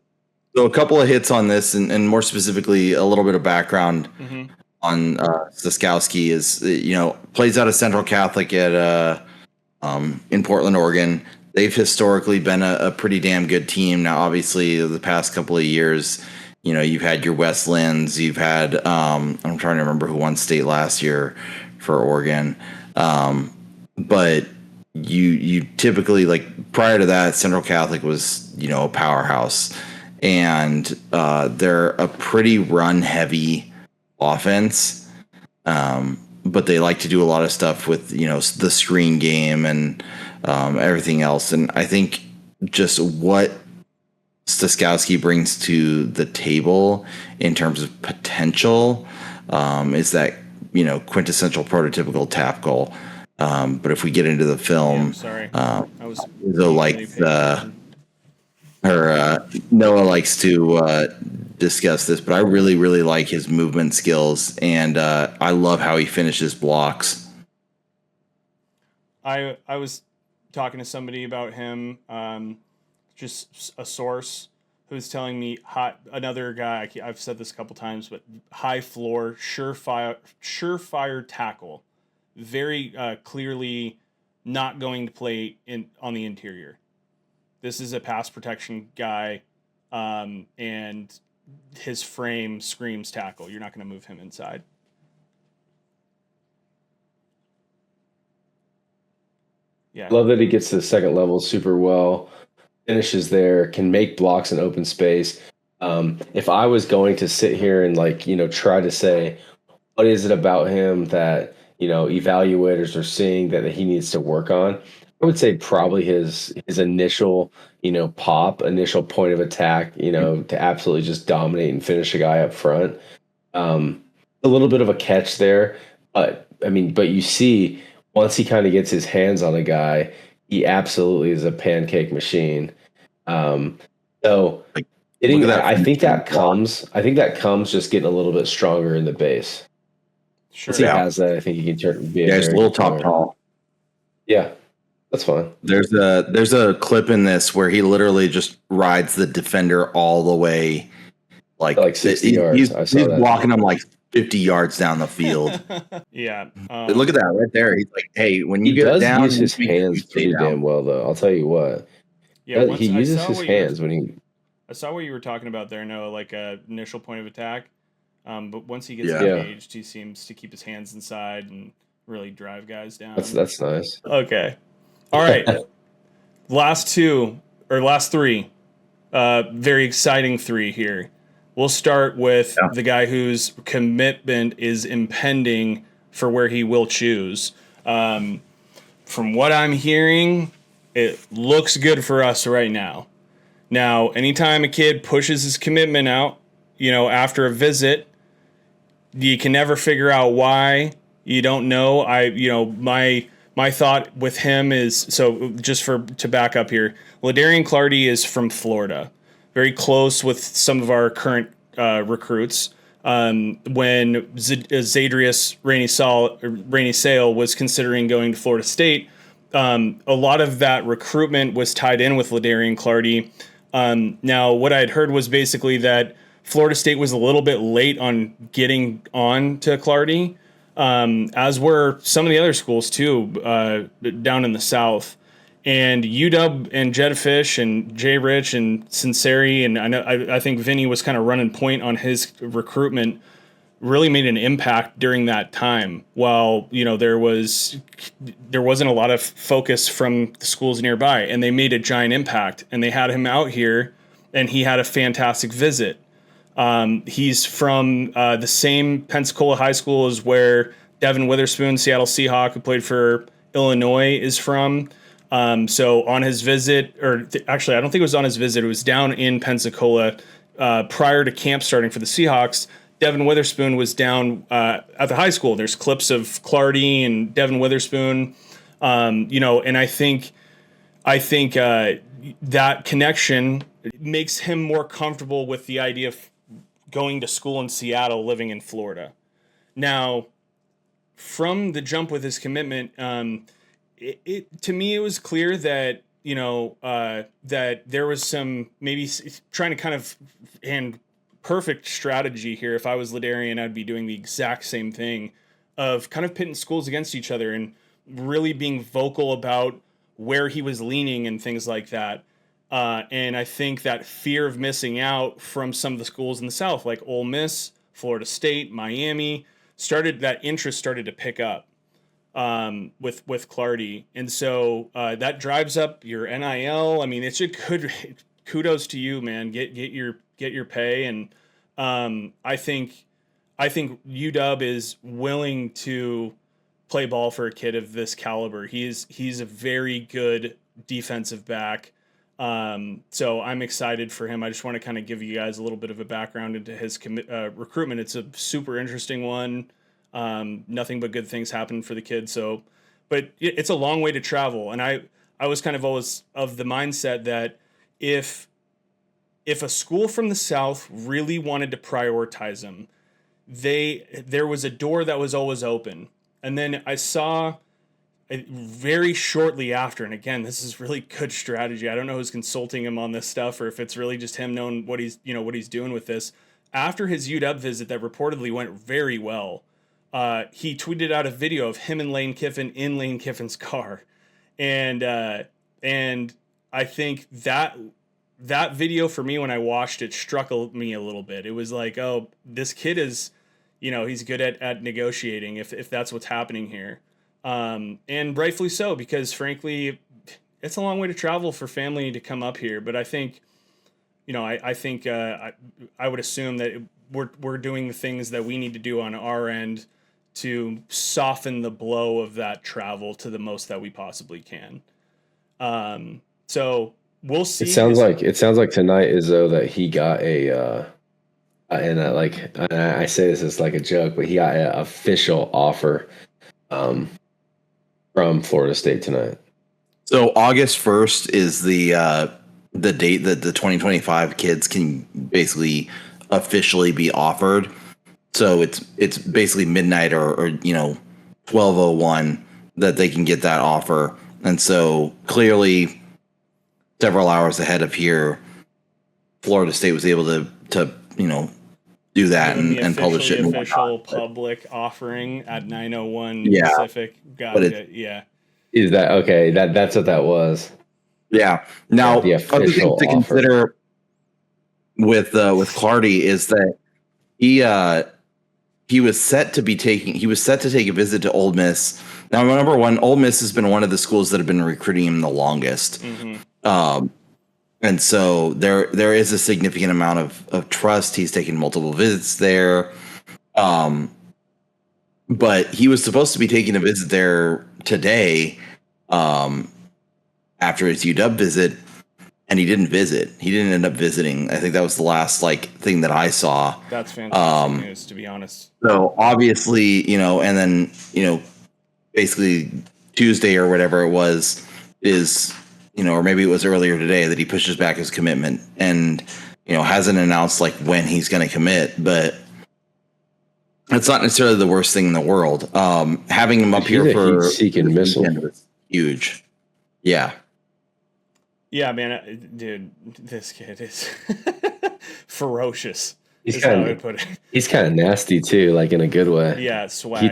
a couple of hits on this, and more specifically, a little bit of background on Siskowski is, plays out of Central Catholic at in Portland, Oregon. they've historically been a pretty damn good team. Now, obviously, the past couple of years, you've had your Westlands, you've had I'm trying to remember who won state last year for Oregon, but you typically, like, prior to that, Central Catholic was a powerhouse, and they're a pretty run heavy offense, but they like to do a lot of stuff with the screen game and everything else. And I think just what Staskowski brings to the table in terms of potential is that quintessential prototypical tap goal. But if we get into the film, Noah likes to discuss this, but I really, really like his movement skills, and I love how he finishes blocks. I was talking to somebody about him, just a source who's telling me another guy. I've said this a couple times, but high floor, surefire tackle, very clearly not going to play on the interior. This is a pass protection guy, and his frame screams tackle. You're not going to move him inside. Yeah. Love that he gets to the second level super well, finishes there, can make blocks in open space. If I was going to sit here and try to say, what is it about him that, evaluators are seeing that he needs to work on, I would say probably his initial, initial point of attack, to absolutely just dominate and finish a guy up front. A little bit of a catch there, but you see, once he kind of gets his hands on a guy, he absolutely is a pancake machine. I think that comes just getting a little bit stronger in the base. Sure. Once he has that, I think he can be a little top tall. Yeah, that's fine. There's a clip in this where he literally just rides the defender all the way, like 60 yards. He's blocking him like 50 yards down the field. Yeah. Look at that right there. He's like, hey, when you get down, use his hands pretty damn well, though. I'll tell you what. Yeah, he uses his hands when he. I saw what you were talking about there, Noah, like a initial point of attack. But once he gets engaged, he seems to keep his hands inside and really drive guys down. That's nice. Okay. All right. last three. Very exciting three here. We'll start with the guy whose commitment is impending for where he will choose. From what I'm hearing, it looks good for us right now. Now, anytime a kid pushes his commitment out, after a visit, you can never figure out why. You don't know. My thought with him is, so just to back up here, Ladarian Clardy is from Florida, very close with some of our current recruits. When Zadrius Rainey Sale was considering going to Florida State, a lot of that recruitment was tied in with Ladarian Clardy. Now, what I had heard was basically that Florida State was a little bit late on getting on to Clardy, as were some of the other schools too, down in the South. And UW and Jedd Fisch and Jay Rich and Sinceri, and I think Vinny was kind of running point on his recruitment, really made an impact during that time. While there wasn't a lot of focus from the schools nearby, and they made a giant impact. And they had him out here, and he had a fantastic visit. He's from the same Pensacola High School as where Devin Witherspoon, Seattle Seahawk, who played for Illinois, is from. So on his visit, actually, I don't think it was on his visit. It was down in Pensacola prior to camp starting for the Seahawks. Devin Witherspoon was down at the high school. There's clips of Clardy and Devin Witherspoon, and I think that connection makes him more comfortable with the idea of going to school in Seattle, living in Florida. Now, from the jump with his commitment, to me, it was clear that, that there was some maybe trying to kind of hand perfect strategy here. If I was Ladarian, I'd be doing the exact same thing of kind of pitting schools against each other and really being vocal about where he was leaning and things like that. And I think that fear of missing out from some of the schools in the South, like Ole Miss, Florida State, Miami, that interest started to pick up with Clardy. And so that drives up your NIL. I mean, it's a good kudos to you, man. Get your pay. And I think UW is willing to play ball for a kid of this caliber. He's a very good defensive back. So I'm excited for him. I just want to kind of give you guys a little bit of a background into his recruitment. It's a super interesting one. Nothing but good things happen for the kid. So, but it's a long way to travel. And I was kind of always of the mindset that if a school from the South really wanted to prioritize him, there was a door that was always open. And then I saw very shortly after, and again, this is really good strategy. I don't know who's consulting him on this stuff or if it's really just him knowing what he's doing with this. After his UW visit that reportedly went very well, he tweeted out a video of him and Lane Kiffin in Lane Kiffin's car. And I think that video for me, when I watched it, struck me a little bit. It was like, oh, this kid is, he's good at negotiating if that's what's happening here. And rightfully so, because frankly, it's a long way to travel for family to come up here. But I think, I would assume that we're doing the things that we need to do on our end to soften the blow of that travel to the most that we possibly can. So we'll see. It sounds like tonight is though that he got and I say this as like a joke, but he got an official offer from Florida State tonight. So August 1st is the date that the 2025 kids can basically officially be offered. So it's basically midnight or 12:01 that they can get that offer. And so clearly several hours ahead of here, Florida State was able to do that and publish it. Official public offering at 9:01 Pacific. Got it. Yeah. Is that okay? That's what that was. Yeah. Now, the other thing to offer. consider with Clardy is that he was set to take a visit to Ole Miss. Now, number one, Ole Miss has been one of the schools that have been recruiting him the longest. Mm-hmm. And so there is a significant amount of trust. He's taken multiple visits there. But he was supposed to be taking a visit there today after his UW visit, and he didn't visit. He didn't end up visiting. I think that was the last thing that I saw. That's fantastic news, to be honest. So obviously, and then, basically Tuesday or whatever it was is, or maybe it was earlier today that he pushes back his commitment and, hasn't announced when he's going to commit, but it's not necessarily the worst thing in the world. Having him up here for seeking missile is huge. Yeah. Yeah, man, dude, this kid is ferocious. He's kind of nasty too, in a good way. Yeah, swag. He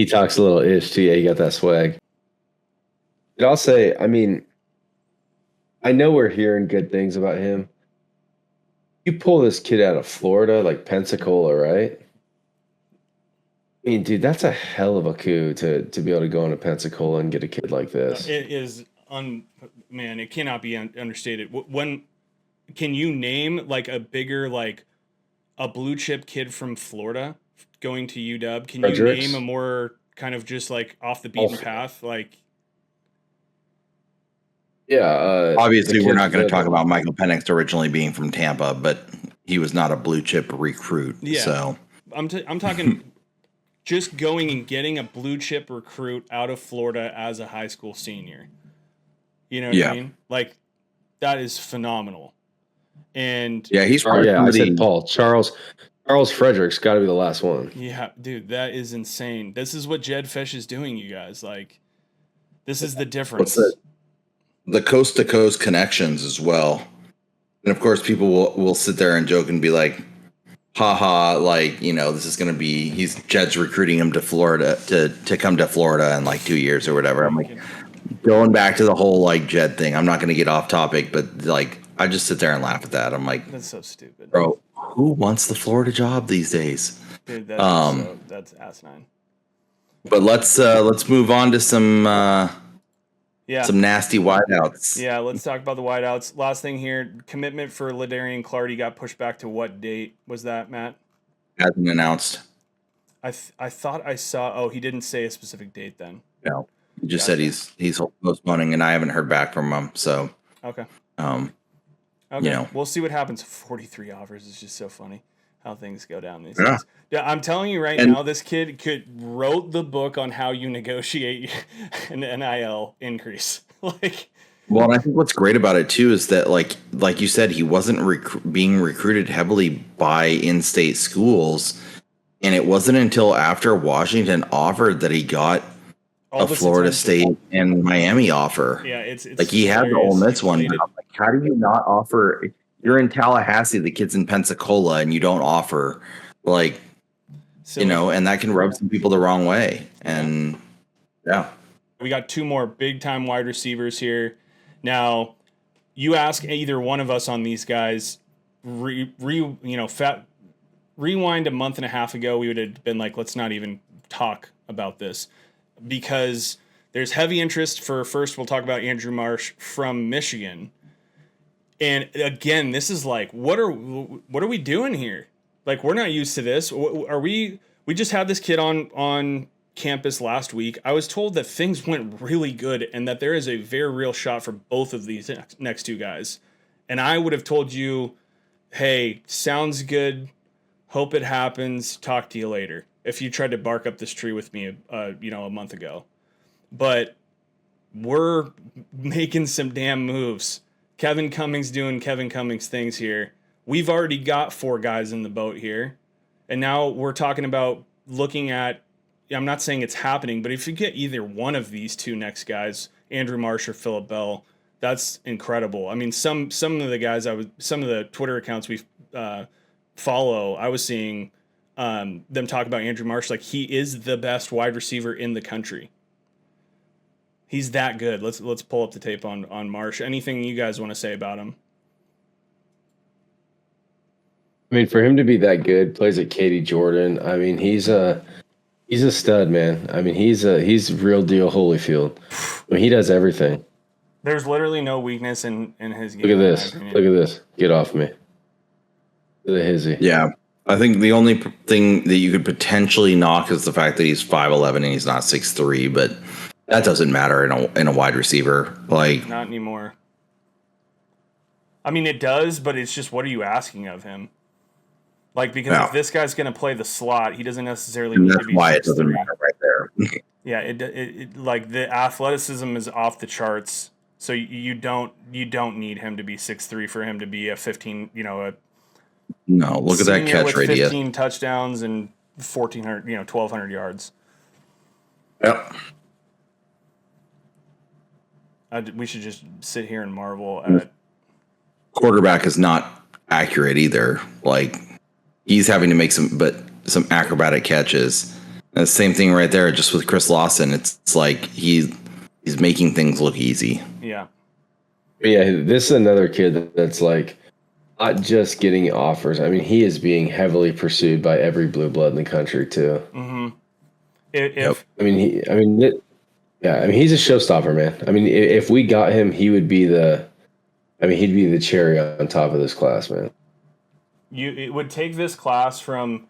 talks a little ish too. Yeah, he got that swag. But I'll say, I mean, I know we're hearing good things about him. You pull this kid out of Florida, like Pensacola, right? I mean, dude, that's a hell of a coup to be able to go into Pensacola and get a kid like this. It is man, it cannot be understated. When can you name a bigger a blue chip kid from Florida going to UW? Can you name a more kind of just off the beaten path? Yeah. Obviously, we're not going to talk about Michael Penix originally being from Tampa, but he was not a blue chip recruit. Yeah. So I'm talking just going and getting a blue chip recruit out of Florida as a high school senior. You know what I mean? That is phenomenal. And he's I said Paul. Charles Frederick's got to be the last one. Yeah, dude, that is insane. This is what Jedd Fisch is doing, you guys. This is the difference. The coast to coast connections as well. And of course, people will sit there and joke and be like, haha, this is going to be, Jedd's recruiting him to Florida to come to Florida in 2 years or whatever. I'm like, going back to the whole like Jedd thing, I'm not going to get off topic, but like I just sit there and laugh at that. I'm like, that's so stupid, bro. Who wants the Florida job these days? Dude, that's asinine. But let's move on to some nasty wideouts. Yeah, let's talk about the wideouts. Last thing here, commitment for Ladarian Clardy got pushed back to what date was that, Matt? Hasn't announced. I thought I saw. Oh, he didn't say a specific date then. No, he just said he's postponing, and I haven't heard back from him. So okay. Okay, we'll see what happens. 43 offers is just so funny how things go down these days. Yeah, I'm telling you now, this kid wrote the book on how you negotiate an NIL increase. Well, and I think what's great about it too is that like you said, he wasn't being recruited heavily by in-state schools, and it wasn't until after Washington offered that he got a Florida State and Miami offer. Yeah, it's like he had the Ole Miss one. But I'm like, how do you not offer? You're in Tallahassee, the kid's in Pensacola, and you don't offer and that can rub some people the wrong way. And we got two more big time wide receivers here. Now, you ask either one of us on these guys. Rewind a month and a half ago, we would have been like, let's not even talk about this. Because there's heavy interest for first, we'll talk about Andrew Marsh from Michigan. And again, this is like, what are we doing here? Like, we're not used to this. We just had this kid on campus last week. I was told that things went really good and that there is a very real shot for both of these next two guys. And I would have told you, hey, sounds good. Hope it happens. Talk to you later. If you tried to bark up this tree with me, a month ago. But we're making some damn moves. Kevin Cummings doing Kevin Cummings things here. We've already got 4 guys in the boat here. And now we're talking about looking at, I'm not saying it's happening, but if you get either one of these two next guys, Andrew Marsh or Phillip Bell, that's incredible. I mean, some of the guys some of the Twitter accounts we follow, I was seeing them talk about Andrew Marsh like he is the best wide receiver in the country. He's that good. Let's pull up the tape on Marsh. Anything you guys want to say about him? I mean, for him to be that good, plays at Katy Jordan. I mean, he's a stud, man. I mean, he's real deal Holyfield. I mean, he does everything. There's literally no weakness in his game. Look at this. Look at this. Get off me. The hizzy. Yeah. I think the only thing that you could potentially knock is the fact that he's 5'11" and he's not 6'3", but that doesn't matter in a wide receiver. Like, not anymore. I mean, it does, but it's just, what are you asking of him? Like, because if this guy's going to play the slot, he doesn't necessarily need to be 6'3". That's why it doesn't matter right there. Yeah, it like the athleticism is off the charts, so you don't need him to be 6'3" for him to be a 15. No, look at that catch with radius. 15 touchdowns and 1,400, 1,200 yards. Yep. We should just sit here and marvel at. Quarterback is not accurate either. Like, he's having to make some acrobatic catches. And the same thing right there, just with Chris Lawson. It's like he's making things look easy. Yeah. Yeah, this is another kid that's like not just getting offers. I mean, he is being heavily pursued by every blue blood in the country too. Mm-hmm. He's a showstopper, man. I mean, if we got him, he'd be the cherry on top of this class, man. It would take this class from,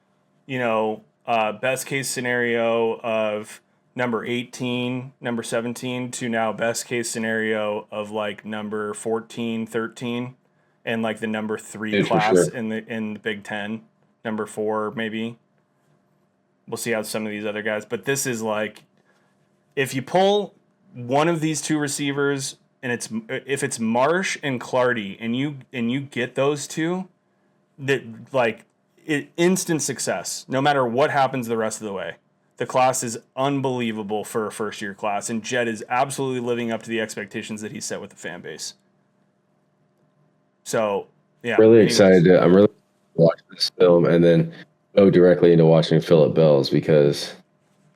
best case scenario of number 18, number 17 to now best case scenario of like number 14, 13, and like the number 3 class in the Big Ten, number 4 maybe. We'll see how some of these other guys, but this is like, if you pull one of these two receivers and if it's Marsh and Clardy and you get those two, that like instant success, no matter what happens the rest of the way. The class is unbelievable for a first-year class, and Jedd is absolutely living up to the expectations that he set with the fan base. So, yeah. I'm really excited to watch this film and then go directly into watching Phillip Bell's because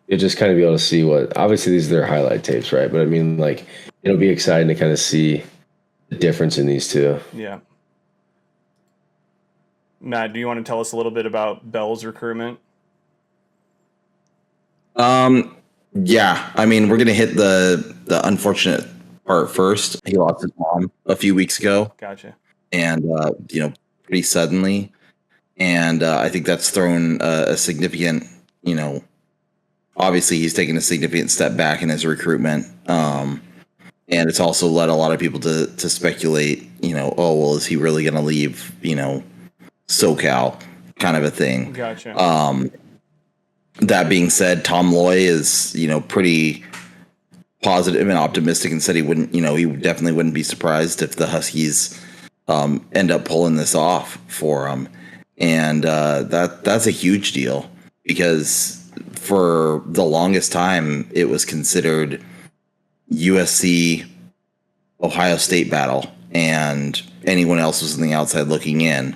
you'll just kind of be able to see what. Obviously, these are their highlight tapes, right? But I mean, like, it'll be exciting to kind of see the difference in these two. Yeah. Matt, do you want to tell us a little bit about Bell's recruitment? Yeah, I mean, we're gonna hit the unfortunate part first. He lost his mom a few weeks ago. Gotcha. And pretty suddenly, and I think that's thrown a significant, obviously he's taken a significant step back in his recruitment. And it's also led a lot of people to speculate, oh, well, is he really going to leave, SoCal kind of a thing. Gotcha. That being said, Tom Loy is, pretty positive and optimistic and said he wouldn't, he definitely wouldn't be surprised if the Huskies end up pulling this off for him. And that's a huge deal because for the longest time, it was considered USC Ohio State battle, and anyone else was on the outside looking in.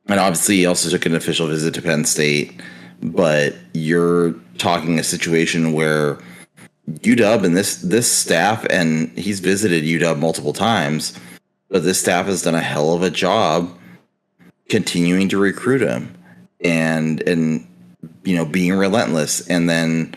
And obviously, he also took an official visit to Penn State, but you're talking a situation where UW and this staff, and he's visited UW multiple times, but this staff has done a hell of a job continuing to recruit him and being relentless, and then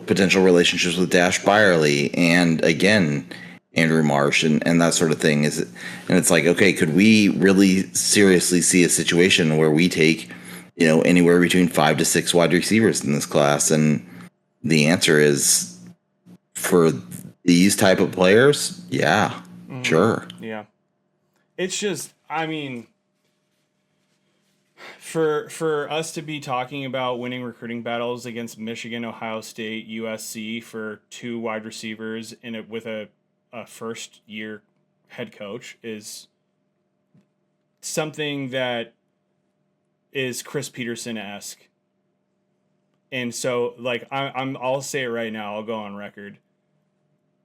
potential relationships with Dash Byerly and again Andrew Marsh and that sort of thing. And it's like, okay, could we really seriously see a situation where we take anywhere between 5 to 6 wide receivers in this class? And the answer is, for these type of players, yeah, sure. Yeah. It's just, I mean, for us to be talking about winning recruiting battles against Michigan, Ohio State, USC for 2 wide receivers with a first year head coach is something that is Chris Peterson-esque. And so, like, I'll say it right now. I'll go on record.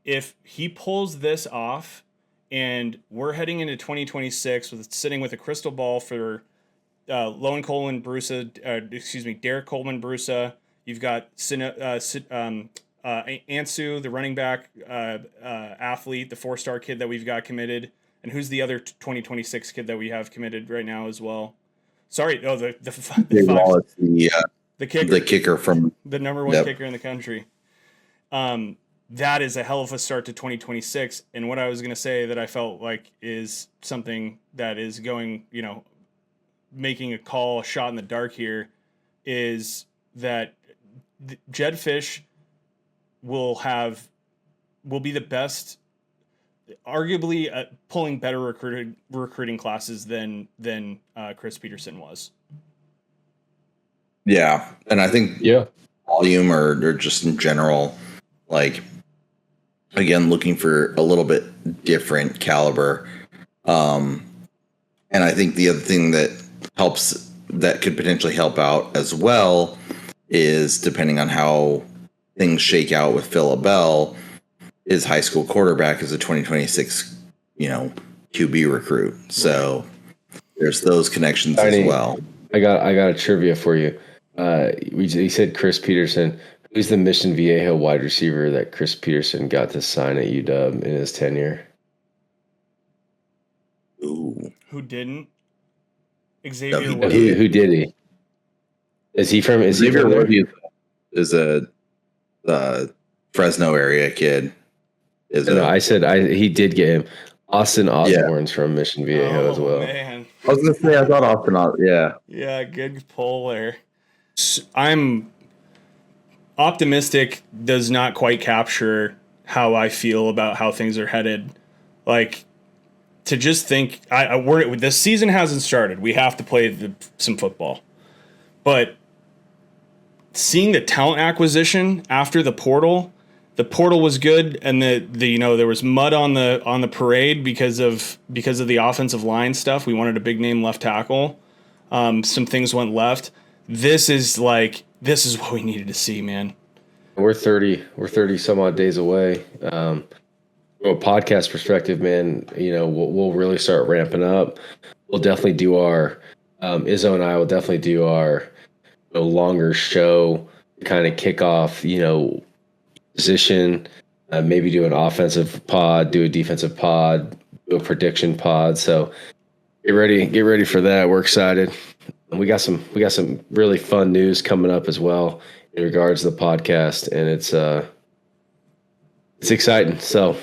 If he pulls this off, and we're heading into 2026 sitting with a crystal ball for Derek Coleman Brusa. You've got Ansu, the running back athlete, the 4-star kid that we've got committed, and who's the other 2026 kid that we have committed right now as well? Sorry, the kicker, the kicker from the number 1 kicker in the country. That is a hell of a start to 2026. And what I was going to say that I felt like is something that is going, making a shot in the dark here, is that Jedd Fisch will be the best, arguably pulling better recruiting classes than Chris Peterson was. Yeah, and I think volume or just in general, like, again, looking for a little bit different caliber. And I think the other thing that could potentially help out as well is, depending on how things shake out with Phillip Bell, is high school quarterback as a 2026, QB recruit. So there's those connections as well. I got a trivia for you. He said Chris Peterson. Who's the Mission Viejo wide receiver that Chris Peterson got to sign at UW in his tenure? Ooh. Who didn't? Xavier. Who did he? Is he from? Is Xavier he from is a Fresno area kid. I said he did get him. Austin Osborne's from Mission Viejo as well. Man. I was gonna say, I thought Austin. Yeah, good pull there. I'm optimistic. Does not quite capture how I feel about how things are headed. Like, to just think, the season hasn't started. We have to play some football, but seeing the talent acquisition after the portal was good, and there was mud on the parade because of the offensive line stuff. We wanted a big name left tackle. Some things went left. This is what we needed to see, man. We're 30 some odd days away. From a podcast perspective, man, we'll really start ramping up. We'll definitely do our Izzo and I will definitely do our longer show kind of kick off, position, maybe do an offensive pod, do a defensive pod, do a prediction pod. So get ready for that. We're excited. And we got some really fun news coming up as well in regards to the podcast, and it's exciting. So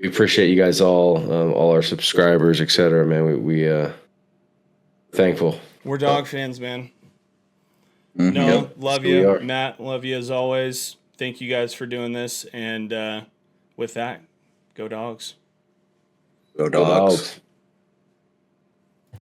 we appreciate you guys all our subscribers, etc. Man, we thankful. We're dog fans, man. Mm-hmm. No, Yep. love So you, Matt. Love you as always. Thank you guys for doing this, and with that, go Dogs. Go Dogs.